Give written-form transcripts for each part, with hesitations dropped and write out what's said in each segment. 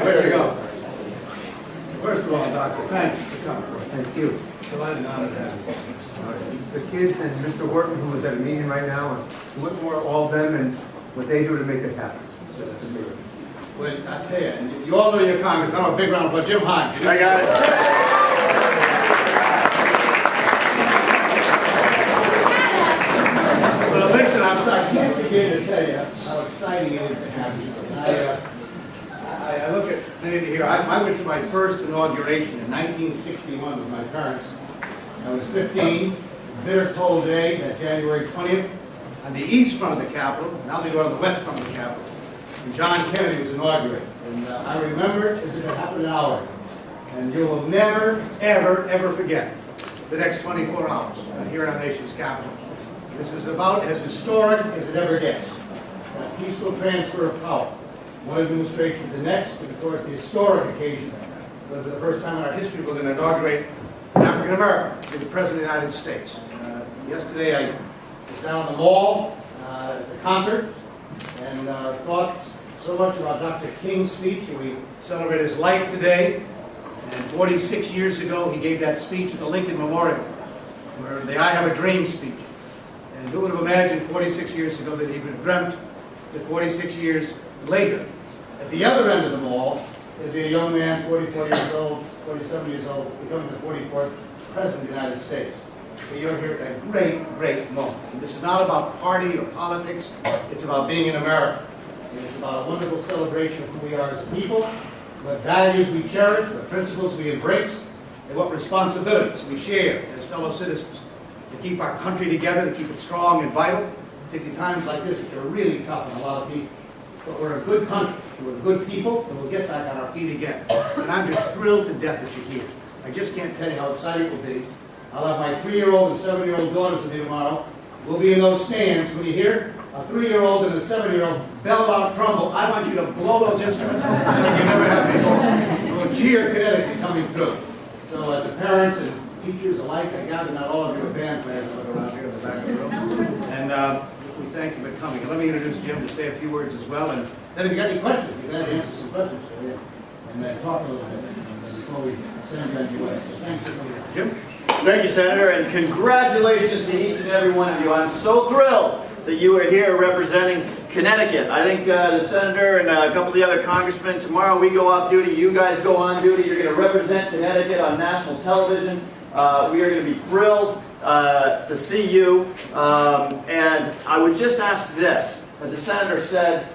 There you go. First of all, Doctor, thank you for coming. Thank you. Delighted and honored to have you. The kids and Mr. Wharton, who is at a meeting right now, and Whitmore, all of them, and what they do to make it happen. So that's amazing. Well, I tell you, and you all know your Congress. I want a big round of applause. Jim Hines. Hi, guys. Well, listen, I can't begin to tell you how exciting it is to have you. I look at many of you here. I went to my first inauguration in 1961 with my parents. I was 15, bitter cold day, that January 20th, on the east front of the Capitol. Now they go on the west front of the Capitol. And John Kennedy was inaugurated. And I remember it as if it happened an hour ago. And you will never, ever, ever forget the next 24 hours here in our nation's capital. This is about as historic as it ever gets. A peaceful transfer of power. One administration to the next, and of course the historic occasion, for the first time in our history we're going to inaugurate an African American to be the President of the United States. Yesterday I was down at the mall at the concert and thought so much about Dr. King's speech. We celebrate his life today. And 46 years ago he gave that speech at the Lincoln Memorial, where the I Have a Dream speech. And who would have imagined 46 years ago that he would have dreamt that 46 years later, at the other end of the mall, there'd be a young man, 44 years old, 47 years old, becoming the 44th President of the United States. So you're here at a great, great moment. And this is not about party or politics. It's about being in America. And it's about a wonderful celebration of who we are as a people, what values we cherish, what principles we embrace, and what responsibilities we share as fellow citizens to keep our country together, to keep it strong and vital, particularly times like this, which are really tough on a lot of people. But we're a good country, we're good people, and we'll get back on our feet again. And I'm just thrilled to death that you're here. I just can't tell you how exciting it will be. I'll have my 3-year-old and 7-year-old daughters with me tomorrow. We'll be in those stands. When you hear a 3-year-old and a 7-year-old bell out Trumbull, I want you to blow those instruments like you never have before. We'll cheer Connecticut coming through. So to parents and teachers alike, I gather not all of you are band players that look around here in the back of the room. And we thank you for coming. And let me introduce Jim to say a few words as well. And then if you got any questions, you can answer some questions for you. And talk a little bit before we send you on your way. So thank you. Jim? Thank you, Senator, and congratulations to each and every one of you. I'm so thrilled that you are here representing Connecticut. I think the Senator and a couple of the other congressmen, tomorrow we go off duty, you guys go on duty. You're going to represent Connecticut on national television. We are going to be thrilled to see you. And I would just ask this. As the Senator said,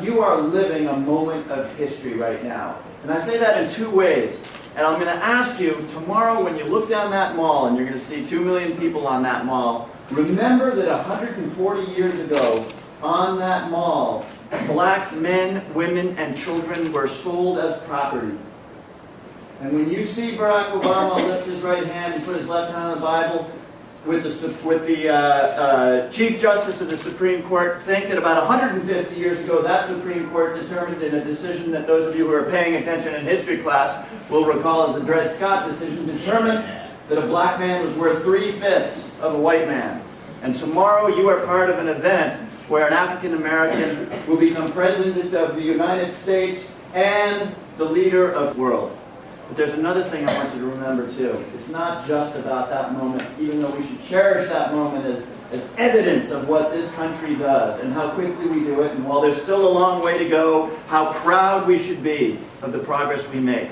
you are living a moment of history right now. And I say that in two ways. And I'm going to ask you, tomorrow when you look down that mall and you're going to see 2 million people on that mall, remember that 140 years ago, on that mall, black men, women, and children were sold as property. And when you see Barack Obama lift his right hand and put his left hand on the Bible, with the Chief Justice of the Supreme Court, think that about 150 years ago, that Supreme Court determined in a decision that those of you who are paying attention in history class will recall as the Dred Scott decision, determined that a black man was worth 3/5 of a white man. And tomorrow you are part of an event where an African American will become President of the United States and the leader of the world. But there's another thing I want you to remember too. It's not just about that moment, even though we should cherish that moment as evidence of what this country does and how quickly we do it. And while there's still a long way to go, how proud we should be of the progress we make.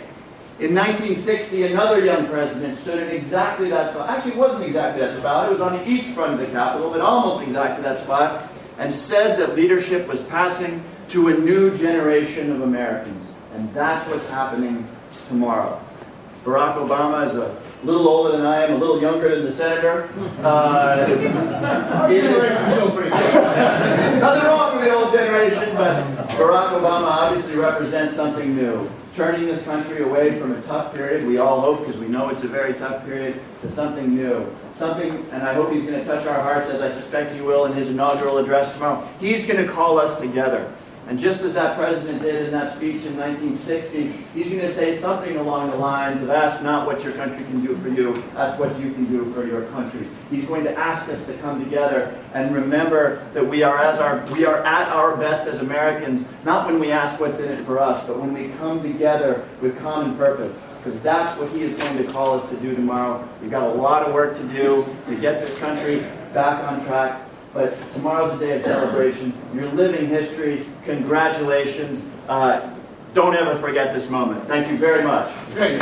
In 1960, another young president stood in exactly that spot. Actually, it wasn't exactly that spot. It was on the east front of the Capitol, but almost exactly that spot, and said that leadership was passing to a new generation of Americans. And that's what's happening tomorrow. Barack Obama is a little older than I am, a little younger than the Senator. Nothing wrong with the old generation, but Barack Obama obviously represents something new. Turning this country away from a tough period, we all hope, because we know it's a very tough period, to something new. Something, and I hope he's going to touch our hearts, as I suspect he will in his inaugural address tomorrow. He's going to call us together. And just as that president did in that speech in 1960, he's going to say something along the lines of ask not what your country can do for you, ask what you can do for your country. He's going to ask us to come together and remember that we are at our best as Americans, not when we ask what's in it for us, but when we come together with common purpose. Because that's what he is going to call us to do tomorrow. We've got a lot of work to do to get this country back on track. But tomorrow's a day of celebration. You're living history. Congratulations. Don't ever forget this moment. Thank you very much. Great.